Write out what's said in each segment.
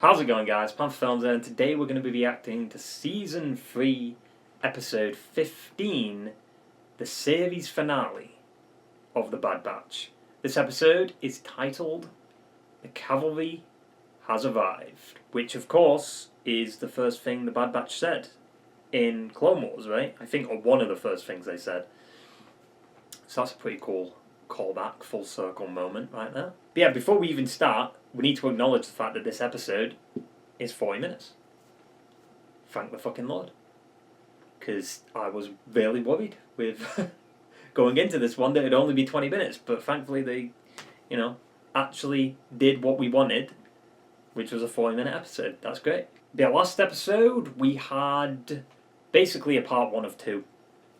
How's it going, guys? LucasFilm here, and today we're going to be reacting to Season 3, Episode 15, the series finale of The Bad Batch. This episode is titled The Cavalry Has Arrived, which, of course, is the first thing the Bad Batch said in Clone Wars, right? I think, or one of the first things they said. So that's a pretty cool callback, full circle moment right there. But yeah, before we even start, we need to acknowledge the fact that this episode is 40 minutes. Thank the fucking Lord. Because I was really worried with going into this one that it'd only be 20 minutes. But thankfully they, actually did what we wanted, which was a 40-minute episode. That's great. The last episode, we had basically a part 1 of 2,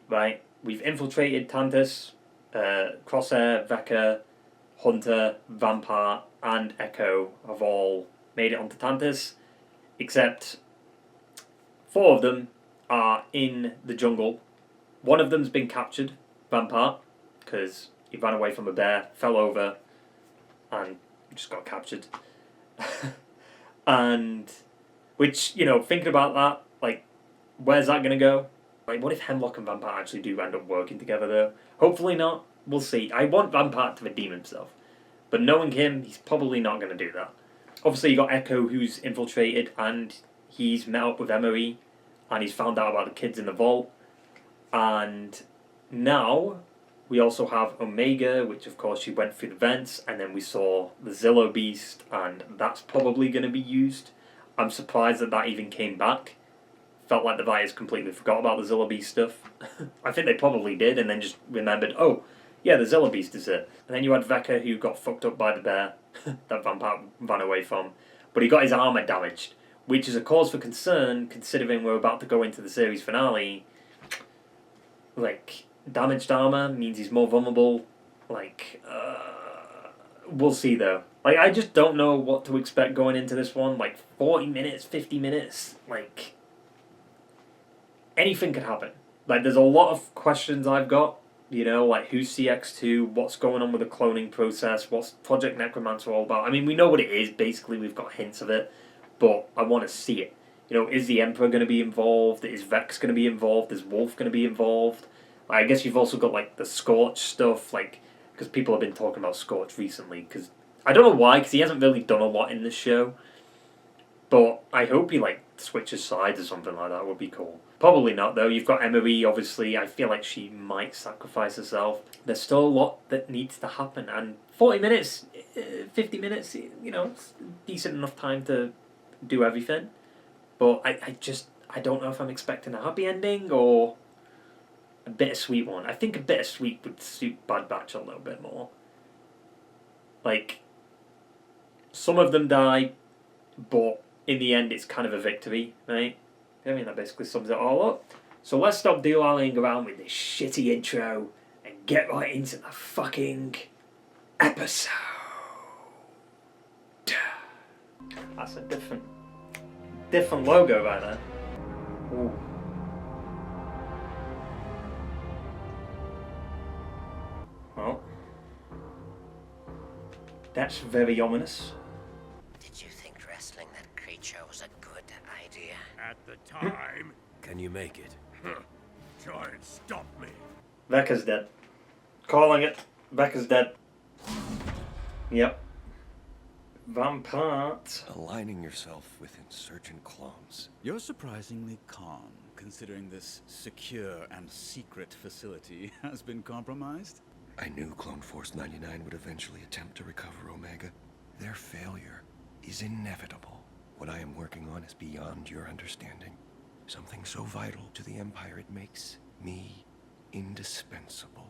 right? We've infiltrated Tantus, Crosshair, Vecca, Hunter, Vampire, and Echo have all made it onto Tantus, except 4 of them are in the jungle. One of them's been captured, Vampire, because he ran away from a bear, fell over, and just got captured. And, which, thinking about that, like, where's that going to go? Like, what if Hemlock and Vampire actually do end up working together, though? Hopefully not. We'll see. I want Vampire to redeem himself. But knowing him, he's probably not going to do that. Obviously, you got Echo, who's infiltrated, and he's met up with Emery, and he's found out about the kids in the vault. And now, we also have Omega, which, of course, she went through the vents, and then we saw the Zillow Beast, and that's probably going to be used. I'm surprised that even came back. Felt like the writers completely forgot about the Zilla Beast stuff. I think they probably did, and then just remembered, oh, yeah, the Zilla Beast is it. And then you had Vecca, who got fucked up by the bear that Vampire ran away from. But he got his armour damaged, which is a cause for concern, considering we're about to go into the series finale. Like, damaged armour means he's more vulnerable. Like, we'll see, though. Like, I just don't know what to expect going into this one. Like, 40 minutes, 50 minutes, like, anything could happen. Like, there's a lot of questions I've got. Like, who's CX2? What's going on with the cloning process? What's Project Necromancer all about? I mean, we know what it is, basically. We've got hints of it. But I want to see it. Is the Emperor going to be involved? Is Vex going to be involved? Is Wolf going to be involved? I guess you've also got, like, the Scorch stuff. Like, because people have been talking about Scorch recently. Because I don't know why, because he hasn't really done a lot in this show. But I hope he, like, switches sides or something like that. Would be cool. Probably not, though. You've got Emery, obviously. I feel like she might sacrifice herself. There's still a lot that needs to happen. And 40 minutes, 50 minutes, it's decent enough time to do everything. But I don't know if I'm expecting a happy ending or a bittersweet one. I think a bittersweet would suit Bad Batch a little bit more. Like, some of them die, but in the end it's kind of a victory, right? I mean, that basically sums it all up. So let's stop dooling around with this shitty intro and get right into the fucking episode. That's a different logo right there. Ooh. Well, that's very ominous. Did you think wrestling that creature was a good idea? At the time. Can you make it? Try and stop me. Vecca's dead. Calling it. Vecca's dead. Yep. Vampart. Aligning yourself with insurgent clones. You're surprisingly calm, considering this secure and secret facility has been compromised. I knew Clone Force 99 would eventually attempt to recover Omega. Their failure is inevitable. What I am working on is beyond your understanding. Something so vital to the Empire it makes me indispensable.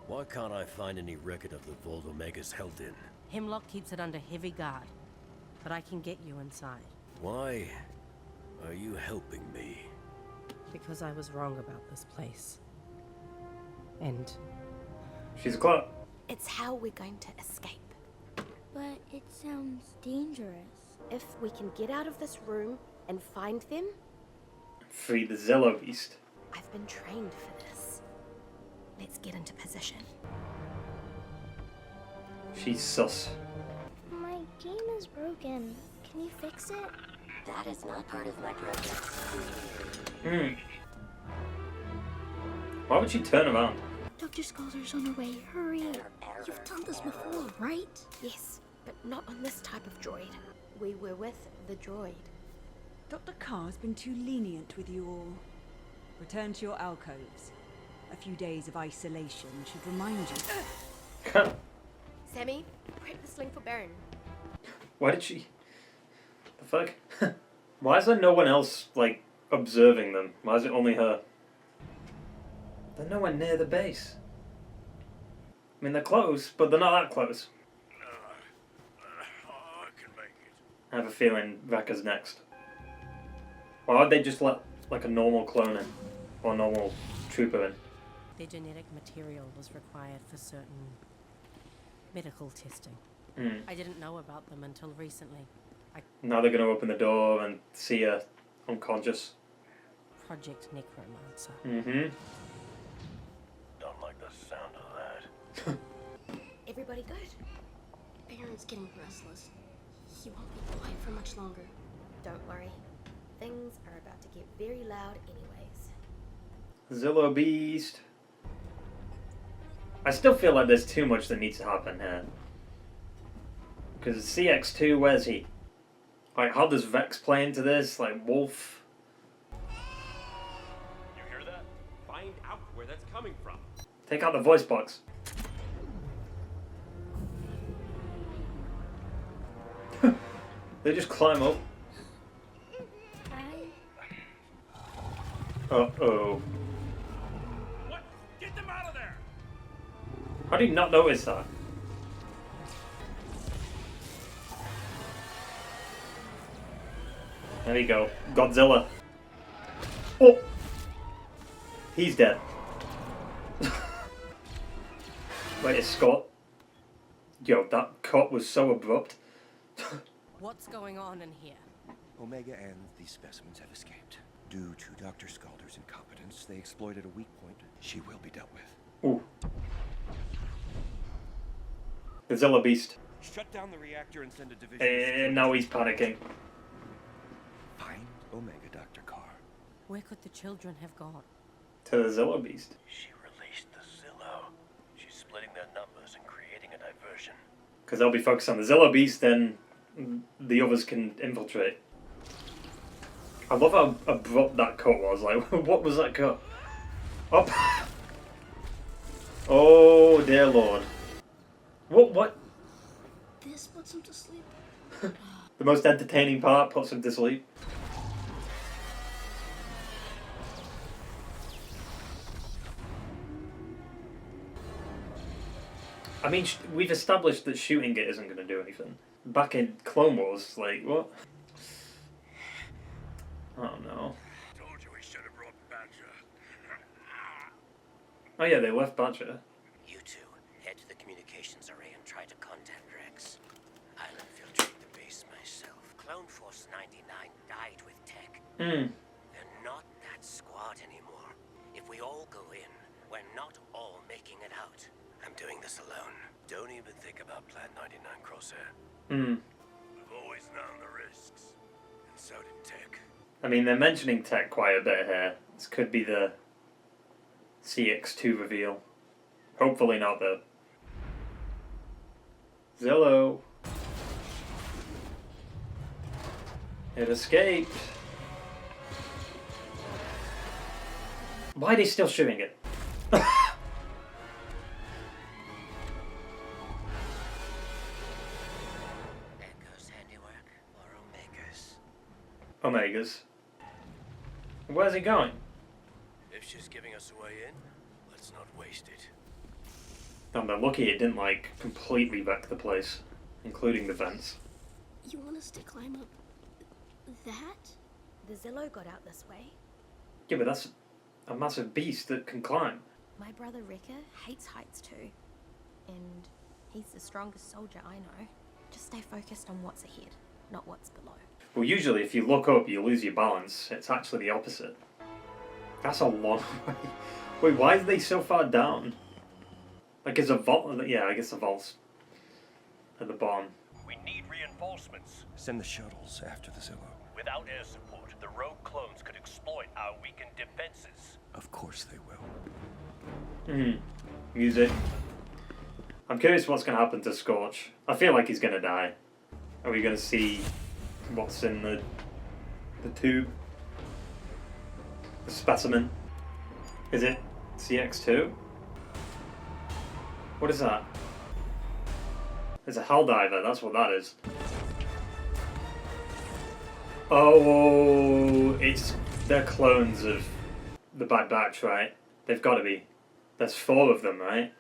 Why can't I find any record of the vault Omega's held in? Hemlock keeps it under heavy guard, but I can get you inside. Why are you helping me? Because I was wrong about this place. And She's a clone. It's how we're going to escape. But it sounds dangerous. If we can get out of this room and find them, Free the Zillow Beast. I've been trained for this. Let's get into position. She's sus. My game is broken. Can you fix it? That is not part of my project. Why would she turn around? Dr. Scalder's on her way. Hurry. You've done this before, right? Yes, but not on this type of droid. We were with the droid. Dr. Carr's been too lenient with you all. Return to your alcoves. A few days of isolation should remind you. Sammy, prep the sling for Baron. Why did she... The fuck? Why is there no one else, like, observing them? Why is it only her? They're nowhere near the base. I mean, they're close, but they're not that close. I can make it. I have a feeling Wrecker's next. Why would they just let, like, a normal clone in? Or a normal trooper in? Their genetic material was required for certain medical testing. I didn't know about them until recently. Now they're going to open the door and see her unconscious. Project Necromancer. Don't like the sound of that. Everybody good? Baron's getting restless. He won't be quiet for much longer. Don't worry. Things are about to get very loud anyways. Zillo Beast. I still feel like there's too much that needs to happen here. Because CX2, where's he? Like, how does Vex play into this? Like, Wolf? You hear that? Find out where that's coming from. Take out the voice box. They just climb up. Uh-oh. What? Get them out of there! How did you not notice that? There we go. Godzilla. Oh! He's dead. Wait, is Scott? Yo, that cut was so abrupt. What's going on in here? Omega and these specimens have escaped. Due to Dr. Scalder's incompetence, they exploited a weak point. She will be dealt with. Ooh. Godzilla Beast. Shut down the reactor and send a division. And now he's panicking. Find Omega, Dr. Carr. Where could the children have gone? To the Zilla Beast. She released the Zillo. She's splitting their numbers and creating a diversion. Because they'll be focused on the Zilla Beast, then the others can infiltrate. I love how abrupt that cut was. Like, what was that cut? Up. Oh, dear Lord. What? This puts him to sleep. The most entertaining part puts him to sleep. I mean, we've established that shooting it isn't going to do anything. Back in Clone Wars, like, what? I don't know. Told you we should have brought Badger. Oh yeah, they left Badger. You two, head to the communications array and try to contact Rex. I'll infiltrate the base myself. Clone Force 99 died with tech. They're not that squad anymore. If we all go in, we're not all making it out. I'm doing this alone. Don't even think about Plan 99 Crosshair. We've always known the risks. And so did Tech. I mean, they're mentioning tech quite a bit here. This could be the CX2 reveal. Hopefully not the Zillo. It escaped. Why are they still shooting it? Echo's handiwork or Omega's? Omegas. Where's he going? If she's giving us a way in, let's not waste it. And they're lucky it didn't, like, completely wreck the place, including the vents. You want us to climb up that? The Zillo got out this way. Yeah, but that's a massive beast that can climb. My brother Wrecker hates heights too. And he's the strongest soldier I know. Just stay focused on what's ahead, not what's below. Well, usually if you look up, you lose your balance. It's actually the opposite. That's a long way. Wait, why are they so far down? Like, it's a vault? Yeah, I guess a vault's at the bottom. We need reinforcements. Send the shuttles after the Zillow. Without air support, the rogue clones could exploit our weakened defenses. Of course they will. Music. I'm curious what's going to happen to Scorch. I feel like he's going to die. Are we going to see what's in the tube? The specimen? Is it CX2? What is that? It's a Helldiver, that's what that is. Oh, they're clones of the Bad Batch, right? They've got to be. There's 4 of them, right?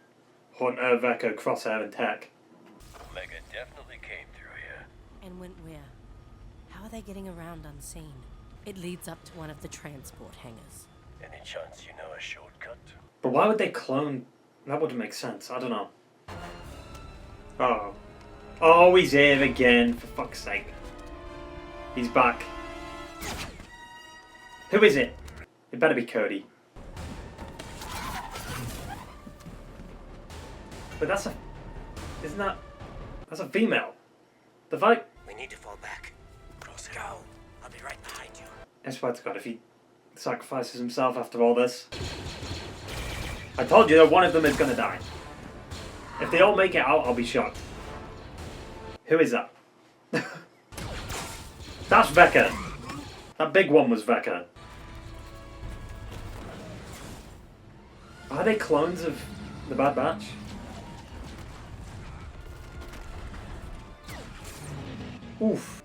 Hunter, Vecca, Crosshair, and Tech. Omega definitely came through here. And went where? How are they getting around unseen? It leads up to one of the transport hangars. Any chance you know a shortcut? But why would they clone? That wouldn't make sense. I don't know. Oh. Oh, he's here again, for fuck's sake. He's back. Who is it? It better be Cody. But that's a... Isn't that... That's a female. The fight... We need to fall back. Cross go. I'll be right behind you. I swear to God, if he sacrifices himself after all this... I told you that one of them is gonna die. If they all make it out, I'll be shocked. Who is that? That's Vecca. That big one was Vecca. Are they clones of the Bad Batch? Oof.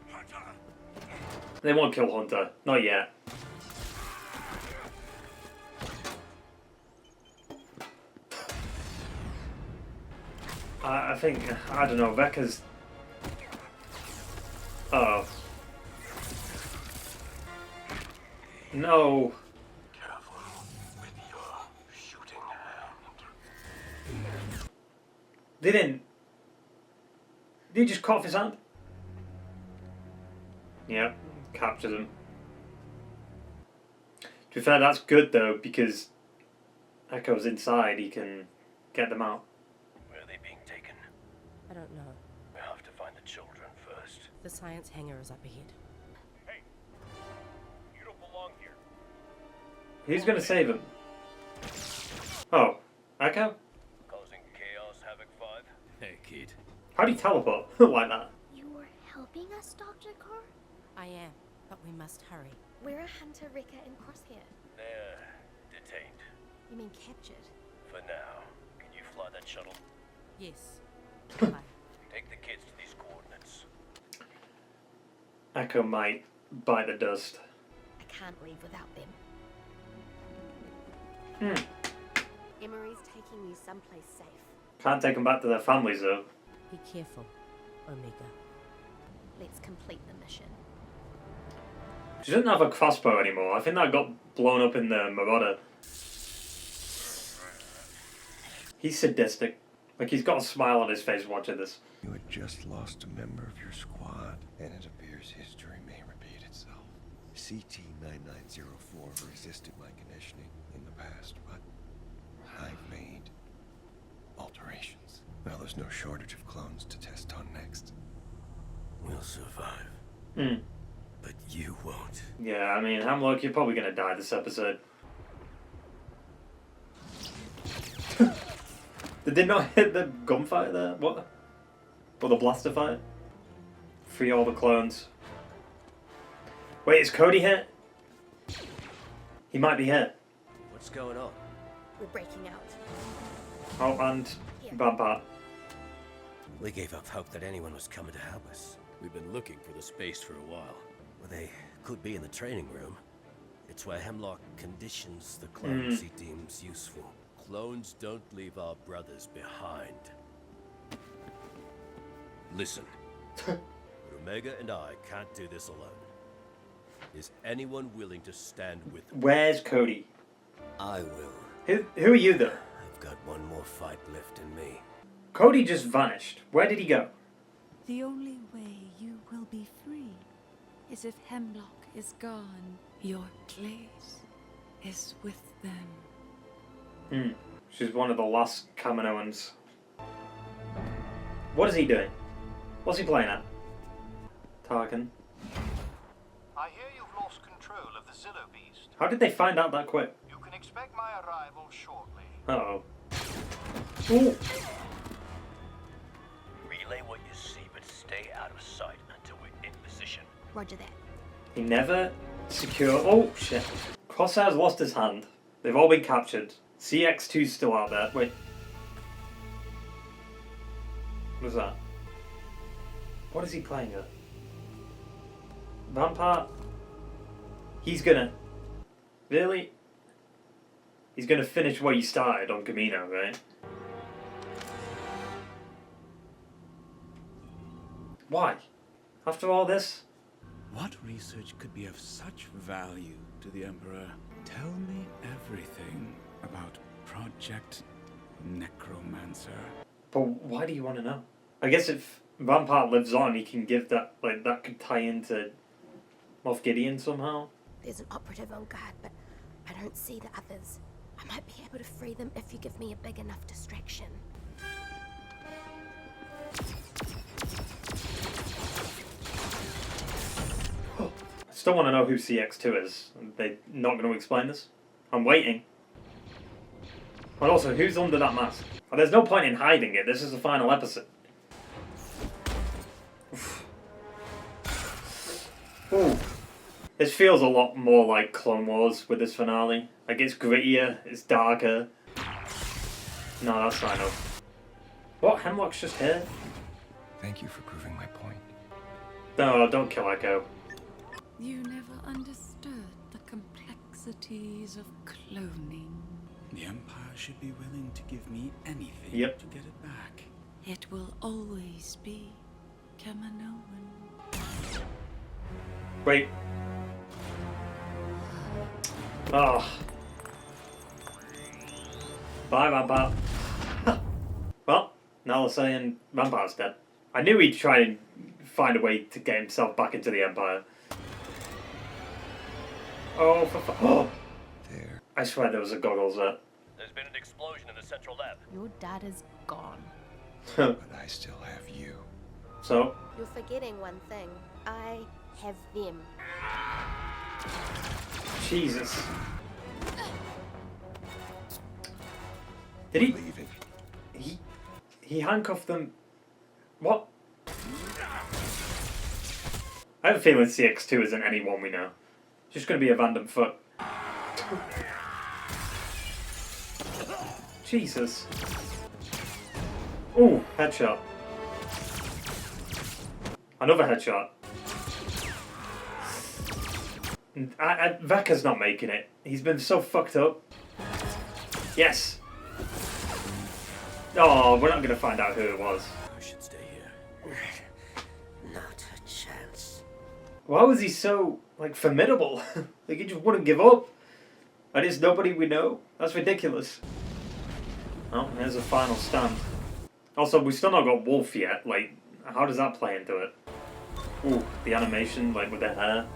They won't kill Hunter. Not yet. I think, I don't know, Vecca's... Oh. No. Careful with your shooting hand. They didn't. Did he just cut off his hand? Yep, captured him. To be fair, that's good though, because Echo's inside, he can get them out. Where are they being taken? I don't know. We have to find the children first. The science hangar is up ahead. Hey, you don't belong here. Who's gonna save him? Oh, Echo? Causing chaos, Havoc 5. Hey, kid. How'd he teleport like that? You're helping us, Dr. Carr? I am, but we must hurry. Where are Hunter, Rika, and Crosshair? They're detained. You mean captured? For now. Can you fly that shuttle? Yes. Bye. Take the kids to these coordinates. Echo might bite the dust. I can't leave without them. Emery's taking you someplace safe. Can't take them back to their families though. Be careful, Omega. Let's complete the mission. She doesn't have a crossbow anymore. I think that got blown up in the Marauder. He's sadistic. Like, he's got a smile on his face watching this. You had just lost a member of your squad, and it appears history may repeat itself. CT-9904 resisted my conditioning in the past, but I've made alterations. Well, there's no shortage of clones to test on next. We'll survive. But you won't. Yeah, I mean, Hemlock, you're probably gonna die this episode. Did they not hit the gunfight there? What? Or the blaster fight? Free all the clones. Wait, is Cody hit? He might be hit. What's going on? We're breaking out. Oh, and Vampire. We gave up hope that anyone was coming to help us. We've been looking for the space for a while. Well, they could be in the training room. It's where Hemlock conditions the clones he deems useful. Clones don't leave our brothers behind. Listen. Omega and I can't do this alone. Is anyone willing to stand with me? Where's Cody? I will. Who are you though? I've got one more fight left in me. Cody just vanished. Where did he go? The only way you will be free is if Hemlock is gone. Your place is with them. She's one of the last Kaminoans. What is he doing? What's he playing at? Tarkin. I hear you've lost control of the Zillow beast. How did they find out that quick? You can expect my arrival shortly. Uh-oh. Ooh. Relay what you see, but stay out of sight until we're in position. Roger that. He never secure. Oh shit! Crosshair's lost his hand. They've all been captured. CX2's still out there. Wait. What's that? What is he playing at? Vampire? He's gonna... Really? He's gonna finish what he started on Camino, right? Why? After all this? What research could be of such value to the Emperor? Tell me everything about Project Necromancer. But why do you want to know? I guess if Vampire lives on, he can give that, like, that could tie into Moff Gideon somehow. There's an operative on guard, but I don't see the others. I might be able to free them if you give me a big enough distraction. I still want to know who CX2 is. They're not going to explain this. I'm waiting. And also, who's under that mask? Oh, there's no point in hiding it. This is the final episode. Oof. Ooh. This feels a lot more like Clone Wars with this finale. Like, it's grittier, it's darker. No, that's not enough. What? Hemlock's just here? Thank you for proving my point. No, don't kill Echo. You never understood the complexities of cloning. The Empire should be willing to give me anything Yep. to get it back. It will always be Kaminoan. Wait. Oh. Bye, Vampire. Well, now they're saying Vampire's dead. I knew he'd try and find a way to get himself back into the Empire. Oh, oh! There. I swear there was a goggles there. There's been an explosion in the central lab. Your data's gone. But I still have you. So? You're forgetting one thing. I have them. Jesus. Did he? Leaving. He handcuffed them. What? I have a feeling CX2 isn't anyone we know. It's just going to be a random foot. Jesus. Ooh, headshot. Another headshot. Vecca's not making it. He's been so fucked up. Yes. Oh, we're not going to find out who it was. I should stay here. Not a chance. Why was he so, like, formidable? Like, he just wouldn't give up. And it's nobody we know. That's ridiculous. Oh, there's a final stand. Also, we still not got Wolf yet. Like, how does that play into it? Ooh, the animation, like, with the hair.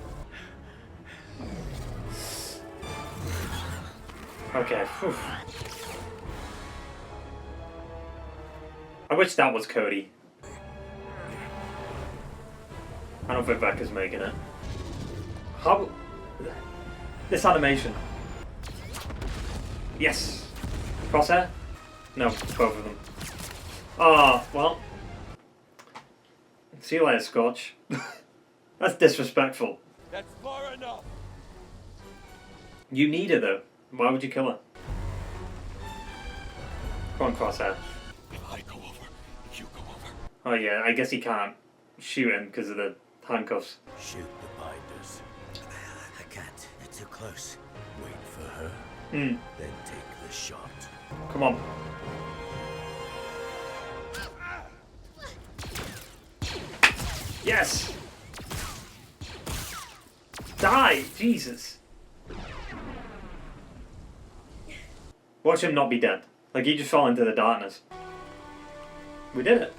Okay, whew. I wish that was Cody. I don't think Becca's making it. How... This animation. Yes! Crosshair? No, both of them. Ah, well. See you later, Scorch. That's disrespectful. That's far enough. You need her, though. Why would you kill her? Come on, Crosshair. I go over. You go over. Oh yeah, I guess he can't shoot him because of the handcuffs. Shoot the binders. I can't. They're too close. Wait for her. Hmm. Then take the shot. Come on. Yes! Die! Jesus! Watch him not be dead. Like, he just fell into the darkness. We did it.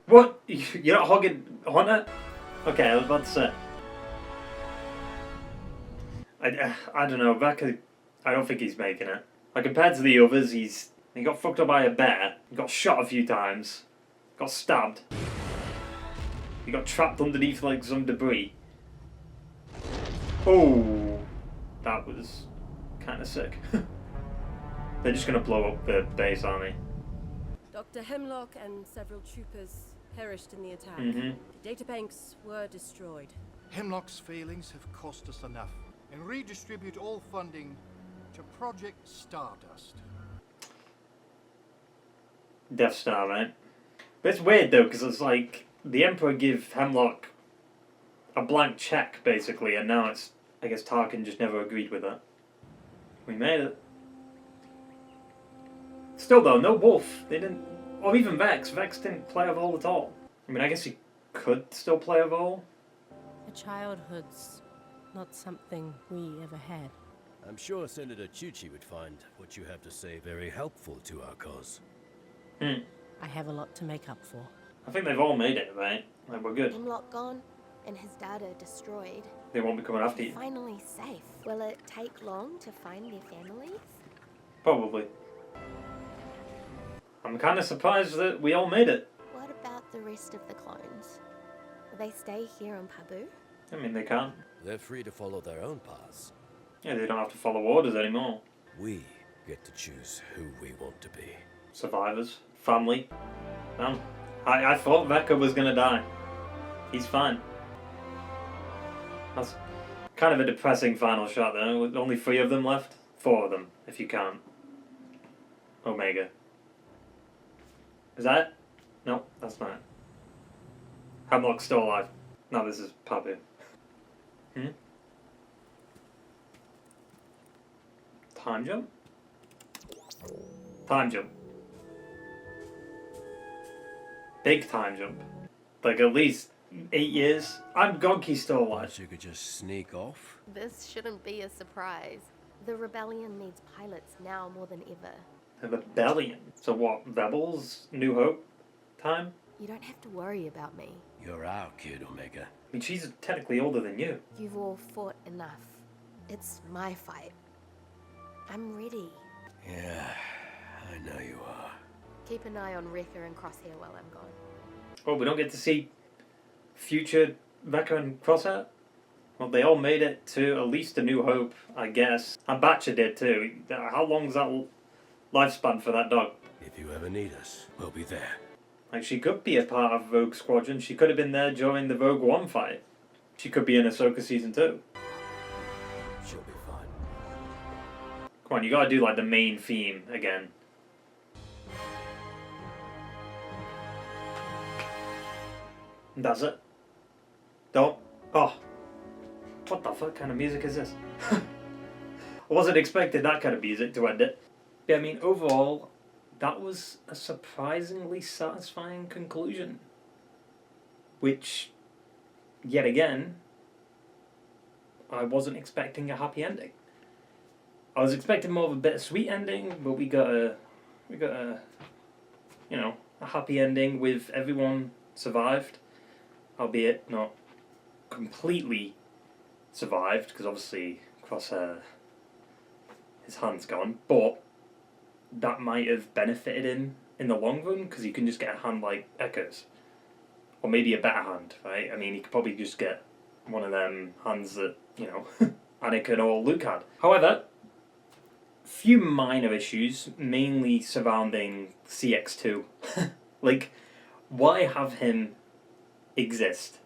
What? You're not hugging Hunter? Okay, I was about to say. I don't know, Becca, I don't think he's making it. Like, compared to the others, he's He got fucked up by a bear. He got shot a few times. Got stabbed. He got trapped underneath like some debris. Oh, that was kind of sick. They're just gonna blow up the base, aren't they? Dr. Hemlock and several troopers perished in the attack. Mm-hmm. The databanks were destroyed. Hemlock's failings have cost us enough. And redistribute all funding to Project Stardust. Death Star, right? But it's weird though, because it's like the Emperor gave Hemlock a blank check basically, and now it's, I guess Tarkin just never agreed with that. We made it. Still though, no Wolf. They didn't, or even Vex. Vex didn't play a role at all. I mean, I guess he could still play a role. A childhood's not something we ever had. I'm sure Senator Chuchi would find what you have to say very helpful to our cause. I have a lot to make up for. I think they've all made it, right? Like, we're good. Hemlock gone and his data destroyed. They won't be coming after you. Finally safe. Will it take long to find their families? Probably. I'm kind of surprised that we all made it. What about the rest of the clones? Will they stay here on Pabu? I mean, they can't. They're free to follow their own paths. Yeah, they don't have to follow orders anymore. We get to choose who we want to be. Survivors. Family. No. I thought Vecca was gonna die. He's fine. That's kind of a depressing final shot though, with only 3 of them left. 4 of them, if you count Omega. Is that it? No, that's not it. Hemlock's still alive. No, this is Pabu. Time jump? Time jump. Big time jump. Like at least 8 years. I'm Gonki's still alive. You could just sneak off? This shouldn't be a surprise. The rebellion needs pilots now more than ever. The rebellion. So what? Rebels? New Hope? Time? You don't have to worry about me. You're our kid, Omega. I mean, she's technically older than you. You've all fought enough. It's my fight. I'm ready. Yeah, I know you are. Keep an eye on Wrecker and Crosshair while I'm gone. Oh, we don't get to see future Wrecker and Crosshair? Well, they all made it to at least A New Hope, I guess. And Batcher did too. How long's that lifespan for that dog? If you ever need us, we'll be there. Like, she could be a part of Rogue Squadron. She could have been there during the Rogue One fight. She could be in Ahsoka Season 2. She'll be fine. Come on, you gotta do like the main theme again. That's it. Don't. Oh. What the fuck kind of music is this? I wasn't expecting that kind of music to end it. Yeah, I mean, overall, that was a surprisingly satisfying conclusion. Which, yet again, I wasn't expecting a happy ending. I was expecting more of a bittersweet ending, but we got a, you know, a happy ending with everyone survived, albeit not completely survived, because obviously Crosshair, his hand's gone, but that might have benefited him in the long run, because he can just get a hand like Echo's. Or maybe a better hand, right? I mean, he could probably just get one of them hands that, you know, Anakin or Luke had. However, few minor issues, mainly surrounding CX2. Like, why have him exist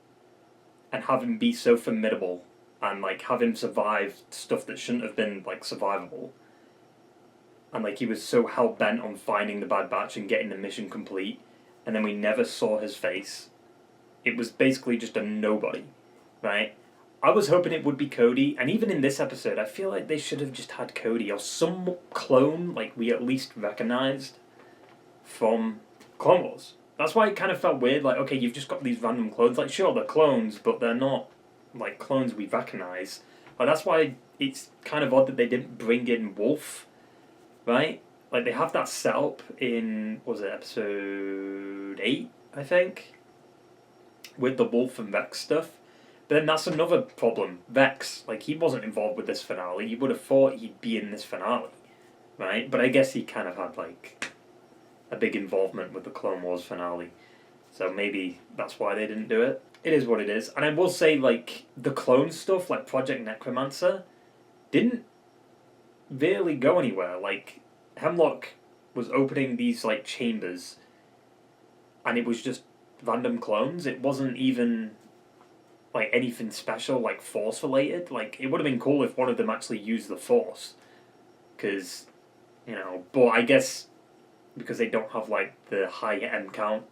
and have him be so formidable and like have him survive stuff that shouldn't have been like survivable, and like he was so hell-bent on finding the Bad Batch and getting the mission complete, and then we never saw his face. It was basically just a nobody, right? I was hoping it would be Cody, and even in this episode, I feel like they should have just had Cody or some clone like we at least recognized from Clone Wars. That's why it kind of felt weird, like, okay, you've just got these random clones. Like, sure, they're clones, but they're not, like, clones we recognize. But that's why it's kind of odd that they didn't bring in Wolf, right? Like, they have that setup in, what was it, episode 8, I think? With the Wolf and Vex stuff. But then that's another problem. Vex, like, he wasn't involved with this finale. You would have thought he'd be in this finale, right? But I guess he kind of had, like, a big involvement with the Clone Wars finale. So maybe that's why they didn't do it. It is what it is. And I will say, like, the clone stuff, like Project Necromancer, didn't really go anywhere. Like, Hemlock was opening these, like, chambers, and it was just random clones. It wasn't even, like, anything special, like, Force-related. Like, it would have been cool if one of them actually used the Force. Because, you know, but I guess because they don't have, like, the high M count,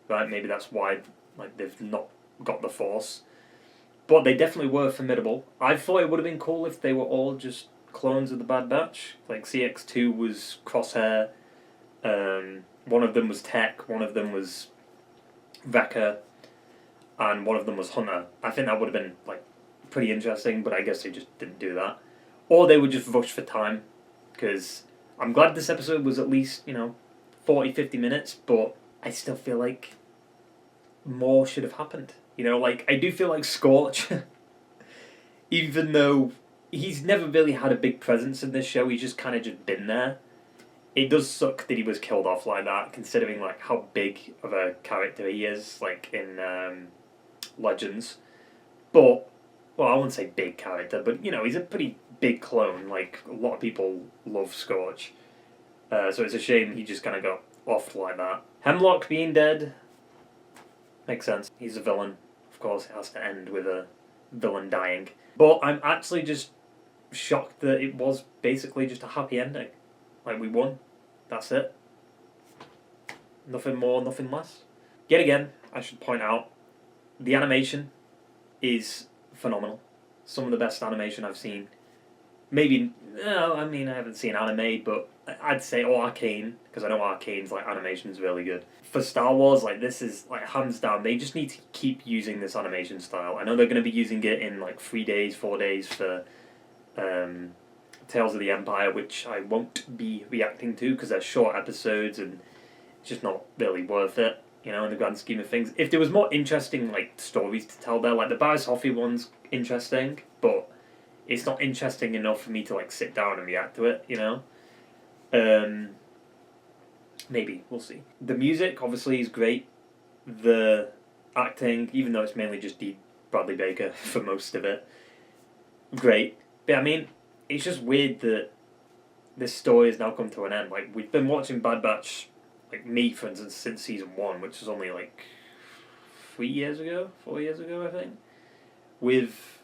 right? Maybe that's why, like, they've not got the Force. But they definitely were formidable. I thought it would have been cool if they were all just clones of the Bad Batch. Like, CX2 was Crosshair, one of them was Tech, one of them was Wrecker, and one of them was Hunter. I think that would have been, like, pretty interesting, but I guess they just didn't do that. Or they would just rush for time, because I'm glad this episode was at least, you know, 40-50 minutes, but I still feel like more should have happened. You know, like, I do feel like Scorch, even though he's never really had a big presence in this show, he's just kind of just been there. It does suck that he was killed off like that, considering, like, how big of a character he is, like, in Legends. But, well, I wouldn't say big character, but, you know, he's a pretty big clone. Like, a lot of people love Scorch. So it's a shame he just kind of got offed like that. Hemlock being dead makes sense. He's a villain. Of course, it has to end with a villain dying. But I'm actually just shocked that it was basically just a happy ending. Like, we won. That's it. Nothing more, nothing less. Yet again, I should point out, the animation is phenomenal. Some of the best animation I've seen. Maybe, I mean, I haven't seen anime, but I'd say Arcane, because I know Arcane's, like, animation's really good. For Star Wars, like, this is, like, hands down, they just need to keep using this animation style. I know they're going to be using it in, like, 3 days, 4 days for Tales of the Empire, which I won't be reacting to, because they're short episodes, and it's just not really worth it, you know, in the grand scheme of things. If there was more interesting, like, stories to tell there, like, the Barriss Offee one's interesting, but it's not interesting enough for me to, like, sit down and react to it, you know? Maybe, we'll see. The music, obviously, is great. The acting, even though it's mainly just D. Bradley Baker for most of it, great. But, I mean, it's just weird that this story has now come to an end. Like, we've been watching Bad Batch, like, me, for instance, since season 1, which was only, like, 4 years ago, I think. With,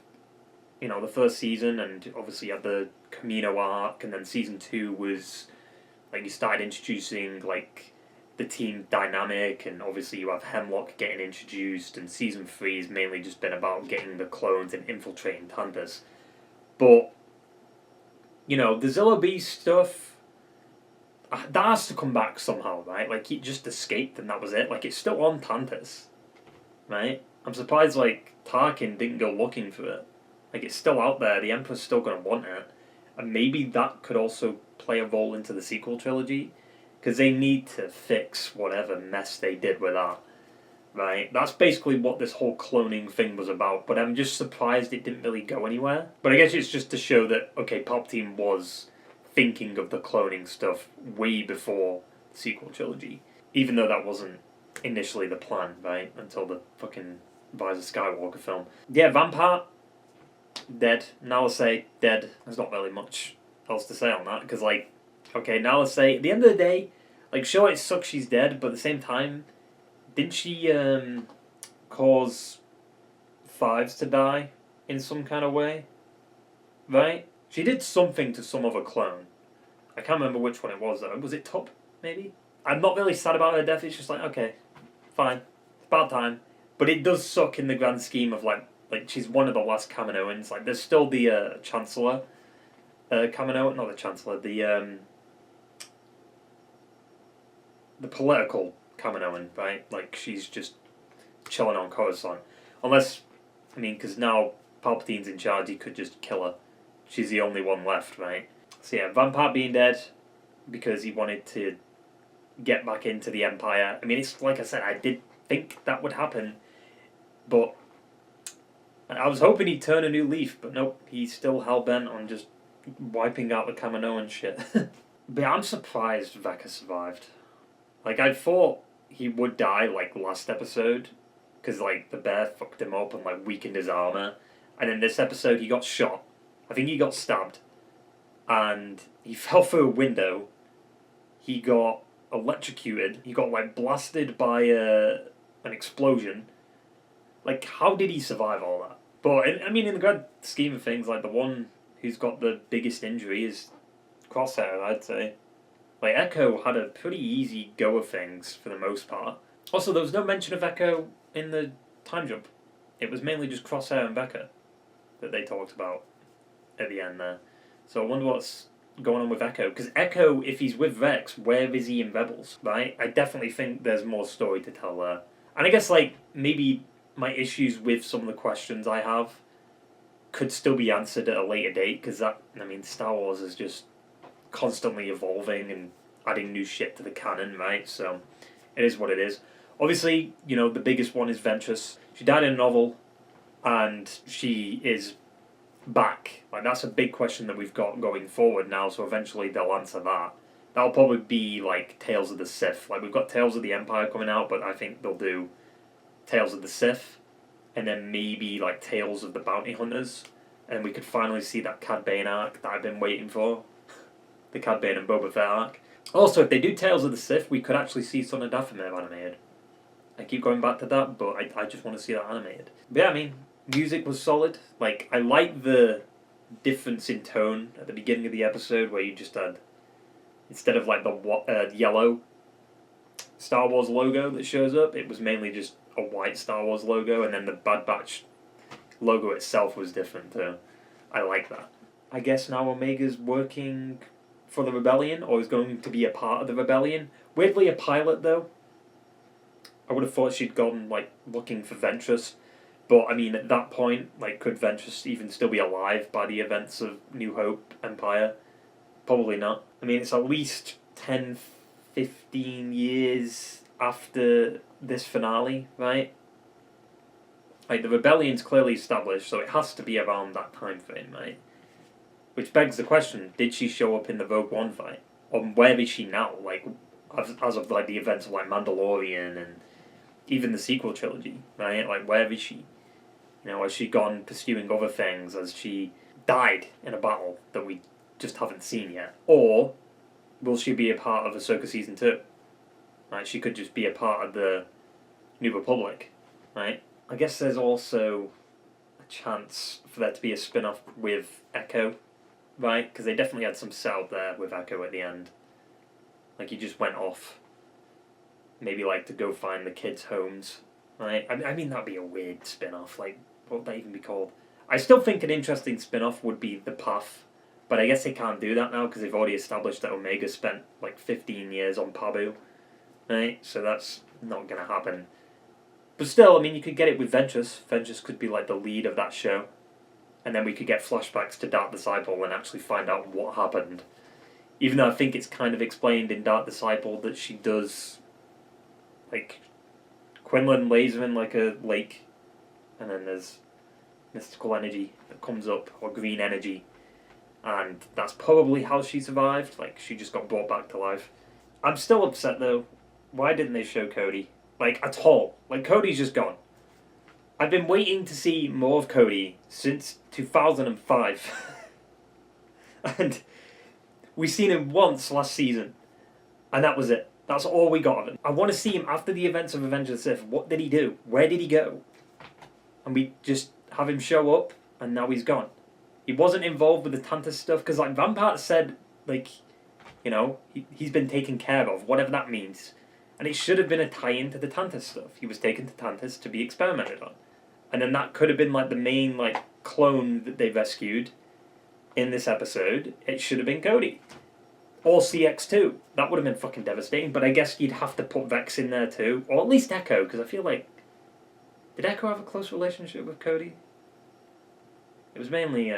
you know, the first season, and obviously you had the Camino arc, and then season 2 was, like, you started introducing, like, the team dynamic, and obviously you have Hemlock getting introduced, and season 3 has mainly just been about getting the clones and infiltrating Tantus. But, you know, the Zillow Beast stuff, that has to come back somehow, right? Like, he just escaped and that was it. Like, it's still on Tantus, right? I'm surprised, like, Tarkin didn't go looking for it. Like, it's still out there, the Emperor's still going to want it. And maybe that could also play a role into the sequel trilogy, because they need to fix whatever mess they did with that, right? That's basically what this whole cloning thing was about, but I'm just surprised it didn't really go anywhere. But I guess it's just to show that, okay, Palpatine was thinking of the cloning stuff way before the sequel trilogy, even though that wasn't initially the plan, right? Until the fucking Rise of Skywalker film. Yeah, Vampire, dead. Nalase, dead. There's not really much else to say on that, because, like, okay, Nalase, at the end of the day, like, sure, it sucks she's dead, but at the same time, didn't she cause Fives to die in some kind of way? Right? She did something to some other clone. I can't remember which one it was, though. Was it Tup, maybe? I'm not really sad about her death, it's just like, okay, fine. It's about time. But it does suck in the grand scheme of, like, she's one of the last Kaminoans. Like, there's still the Chancellor Kaminoan, not the Chancellor, the political Kaminoan, right? Like, she's just chilling on Coruscant. Unless, I mean, because now Palpatine's in charge, he could just kill her. She's the only one left, right? So yeah, Vampire being dead because he wanted to get back into the Empire. I mean, it's like I said, I did think that would happen, but I was hoping he'd turn a new leaf, but nope, he's still hell-bent on just wiping out the Kaminoan shit. But yeah, I'm surprised Wrecker survived. Like, I thought he would die, like, last episode, because, like, the bear fucked him up and, like, weakened his armor. And in this episode, he got shot. I think he got stabbed. And he fell through a window. He got electrocuted. He got, like, blasted by an explosion. Like, how did he survive all that? But, I mean, in the grand scheme of things, like, the one who's got the biggest injury is Crosshair, I'd say. Like, Echo had a pretty easy go of things, for the most part. Also, there was no mention of Echo in the time jump. It was mainly just Crosshair and Becca that they talked about at the end there. So I wonder what's going on with Echo. Because Echo, if he's with Vex, where is he in Rebels, right? I definitely think there's more story to tell there. And I guess, like, maybe my issues with some of the questions I have could still be answered at a later date, because that, I mean, Star Wars is just constantly evolving and adding new shit to the canon, right? So it is what it is. Obviously, you know, the biggest one is Ventress. She died in a novel, and she is back. Like, that's a big question that we've got going forward now, so eventually they'll answer that. That'll probably be, like, Tales of the Sith. Like, we've got Tales of the Empire coming out, but I think they'll do Tales of the Sith, and then maybe, like, Tales of the Bounty Hunters, and we could finally see that Cad Bane arc that I've been waiting for. The Cad Bane and Boba Fett arc. Also, if they do Tales of the Sith, we could actually see Son of Dathomir animated. I keep going back to that, but I just want to see that animated. But yeah, I mean, music was solid. Like, I like the difference in tone at the beginning of the episode, where you just had, instead of like the yellow Star Wars logo that shows up, it was mainly just a white Star Wars logo, and then the Bad Batch logo itself was different too. I like that. I guess now Omega's working for the Rebellion, or is going to be a part of the Rebellion. Weirdly, a pilot though. I would have thought she'd gone, like, looking for Ventress. But, I mean, at that point, like, could Ventress even still be alive by the events of New Hope Empire? Probably not. I mean, it's at least 10, 15 years after this finale, right? Like, the Rebellion's clearly established, so it has to be around that time frame, right? Which begs the question, did she show up in the Rogue One fight? Or where is she now? Like, as of, like, the events of, like, Mandalorian and even the sequel trilogy, right? Like, where is she? You know, has she gone pursuing other things? Has she died in a battle that we just haven't seen yet? Or will she be a part of Ahsoka Season 2? Right, she could just be a part of the New Republic, right? I guess there's also a chance for there to be a spin-off with Echo, right? Because they definitely had some setup there with Echo at the end. Like, he just went off, maybe, like, to go find the kids' homes, right? I mean, that'd be a weird spin-off. Like, what would that even be called? I still think an interesting spin-off would be The Path, but I guess they can't do that now because they've already established that Omega spent, like, 15 years on Pabu, right? So that's not going to happen. But still, I mean, you could get it with Ventress. Ventress could be, like, the lead of that show. And then we could get flashbacks to Dark Disciple and actually find out what happened. Even though I think it's kind of explained in Dark Disciple that she does, like, Quinlan lays her in, like, a lake, and then there's mystical energy that comes up, or green energy, and that's probably how she survived. Like, she just got brought back to life. I'm still upset, though. Why didn't they show Cody? Like, at all. Like, Cody's just gone. I've been waiting to see more of Cody since 2005. And we've seen him once last season, and that was it. That's all we got of him. I want to see him after the events of Revenge of the Sith. What did he do? Where did he go? And we just have him show up, and now he's gone. He wasn't involved with the Tantus stuff, because, like, Rampart said, like, you know, he's been taken care of, whatever that means. And it should have been a tie-in to the Tantus stuff. He was taken to Tantus to be experimented on. And then that could have been, like, the main, like, clone that they rescued in this episode. It should have been Cody. Or CX2. That would have been fucking devastating, but I guess you'd have to put Vex in there too. Or at least Echo, because I feel like... Did Echo have a close relationship with Cody? It was mainly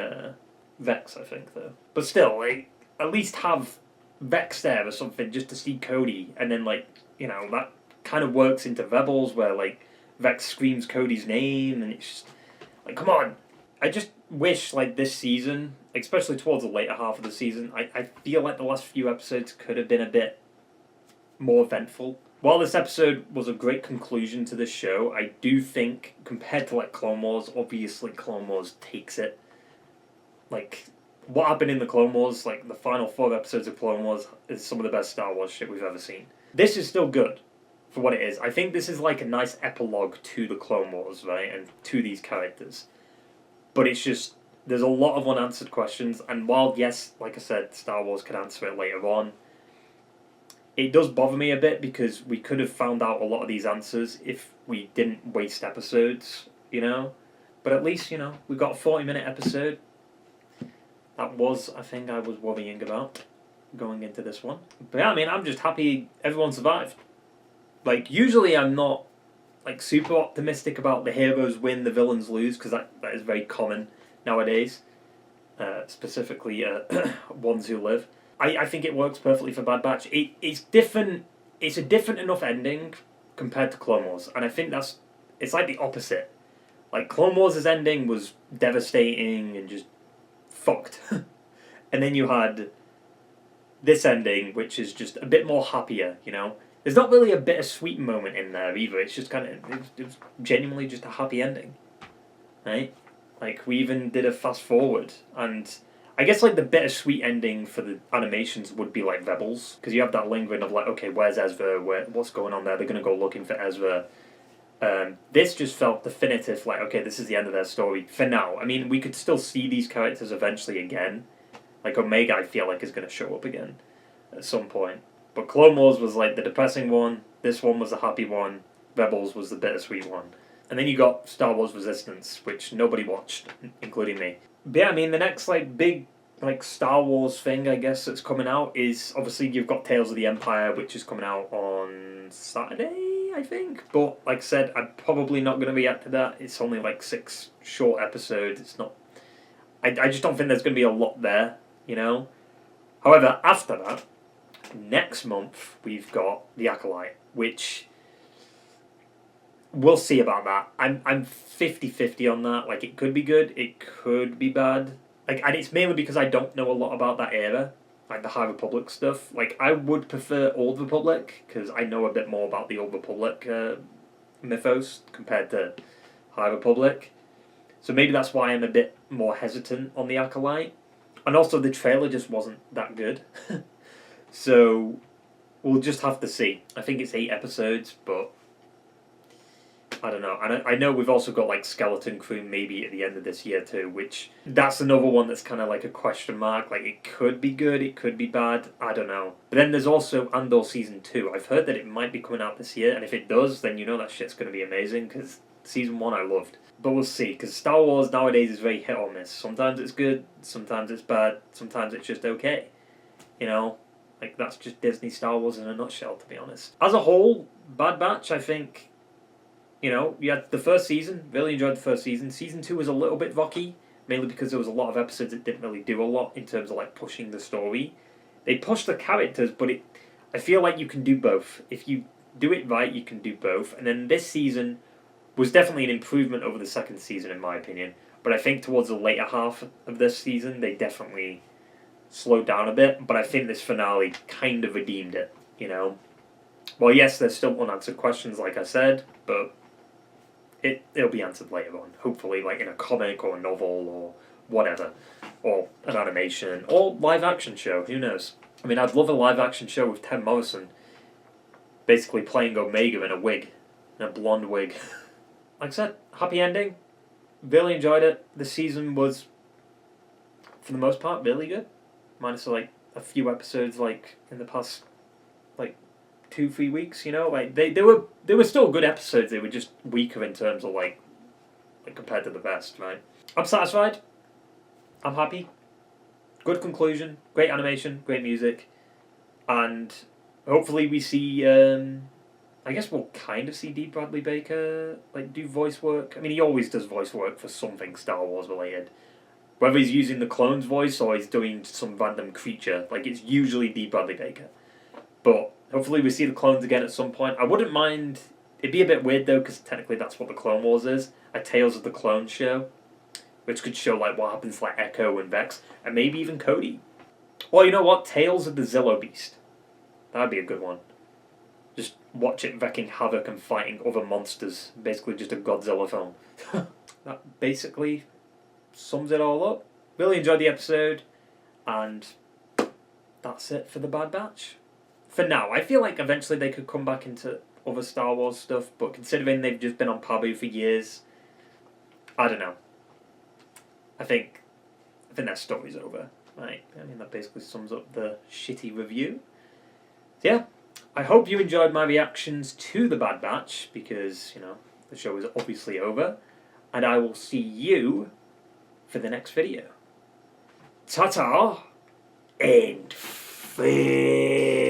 Vex, I think, though. But still, like, at least have Vex there or something just to see Cody, and then, like, you know, that kind of works into Rebels, where, like, Vex screams Cody's name, and it's just... Like, come on! I just wish, like, this season, especially towards the later half of the season, I feel like the last few episodes could have been a bit more eventful. While this episode was a great conclusion to this show, I do think, compared to like Clone Wars, obviously Clone Wars takes it. Like, what happened in the Clone Wars, like the final 4 episodes of Clone Wars, is some of the best Star Wars shit we've ever seen. This is still good for what it is. I think this is like a nice epilogue to the Clone Wars, right, and to these characters. But it's just, there's a lot of unanswered questions, and while, yes, like I said, Star Wars could answer it later on, it does bother me a bit because we could have found out a lot of these answers if we didn't waste episodes, you know? But at least, you know, we got a 40-minute episode. That was a thing I was worrying about going into this one. But yeah, I mean, I'm just happy everyone survived. Like, usually I'm not, like, super optimistic about the heroes win, the villains lose, because that is very common nowadays. Specifically, ones who live. I think it works perfectly for Bad Batch. It's different. It's a different enough ending compared to Clone Wars, and I think it's like the opposite. Like, Clone Wars' ending was devastating and just fucked. And then you had this ending, which is just a bit more happier, you know? There's not really a bittersweet moment in there either. It's just kind of, it was genuinely just a happy ending, right? Like, we even did a fast forward, and I guess, like, the bittersweet ending for the animations would be, like, Rebels, because you have that lingering of, like, okay, where's Ezra? What's going on there? They're going to go looking for Ezra. This just felt definitive, like, okay, this is the end of their story for now. I mean, we could still see these characters eventually again. Like, Omega, I feel like, is going to show up again at some point. But Clone Wars was, like, the depressing one. This one was the happy one. Rebels was the bittersweet one. And then you got Star Wars Resistance, which nobody watched, including me. But yeah, I mean, the next, like, big, like, Star Wars thing, I guess, that's coming out is, obviously, you've got Tales of the Empire, which is coming out on Saturday, I think. But, like I said, I'm probably not going to react to that. It's only, like, 6 short episodes. It's not... I just don't think there's going to be a lot there, you know? However, after that, next month, we've got The Acolyte, which... we'll see about that. I'm 50-50 on that. Like, it could be good, it could be bad. Like, and it's mainly because I don't know a lot about that era, like the High Republic stuff. Like, I would prefer Old Republic, because I know a bit more about the Old Republic mythos compared to High Republic. So maybe that's why I'm a bit more hesitant on The Acolyte. And also, the trailer just wasn't that good. So, we'll just have to see. I think it's 8 episodes, but I don't know. And I know we've also got, like, Skeleton Crew maybe at the end of this year too, which that's another one that's kind of like a question mark. Like, it could be good, it could be bad, I don't know. But then there's also Andor Season 2. I've heard that it might be coming out this year, and if it does, then you know that shit's going to be amazing, because Season 1 I loved. But we'll see, because Star Wars nowadays is very hit or miss. Sometimes it's good, sometimes it's bad, sometimes it's just okay. You know? Like, that's just Disney Star Wars in a nutshell, to be honest. As a whole, Bad Batch, I think... You know, you had the first season, really enjoyed the first season. Season 2 was a little bit rocky, mainly because there was a lot of episodes that didn't really do a lot in terms of, like, pushing the story. They pushed the characters, but I feel like you can do both. If you do it right, you can do both. And then this season was definitely an improvement over the second season, in my opinion. But I think towards the later half of this season, they definitely slowed down a bit. But I think this finale kind of redeemed it, you know. Well, yes, there's still unanswered questions, like I said, but... It'll be answered later on, hopefully, like in a comic or a novel or whatever, or an animation, or live-action show, who knows. I mean, I'd love a live-action show with Tim Morrison basically playing Omega in a wig, in a blonde wig. Like I said, happy ending, really enjoyed it. The season was, for the most part, really good, minus like a few episodes like in the past, like, 2-3 weeks, you know, like they were still good episodes. They were just weaker in terms of like compared to the best, right? I'm satisfied. I'm happy. Good conclusion. Great animation. Great music, and hopefully we see. I guess we'll kind of see D. Bradley Baker like do voice work. I mean, he always does voice work for something Star Wars related. Whether he's using the clone's voice or he's doing some random creature, like it's usually D. Bradley Baker, but. Hopefully we see the clones again at some point. I wouldn't mind... It'd be a bit weird, though, because technically that's what the Clone Wars is. A Tales of the Clones show. Which could show, like, what happens to, like, Echo and Vex. And maybe even Cody. Well, you know what? Tales of the Zillo Beast. That'd be a good one. Just watch it wreaking havoc and fighting other monsters. Basically just a Godzilla film. That basically sums it all up. Really enjoyed the episode, and that's it for the Bad Batch. For now, I feel like eventually they could come back into other Star Wars stuff, but considering they've just been on Pabu for years, I don't know. I think that story's over. Right? I mean, that basically sums up the shitty review. So yeah, I hope you enjoyed my reactions to the Bad Batch, because, you know, the show is obviously over, and I will see you for the next video. Ta-ta and farewell.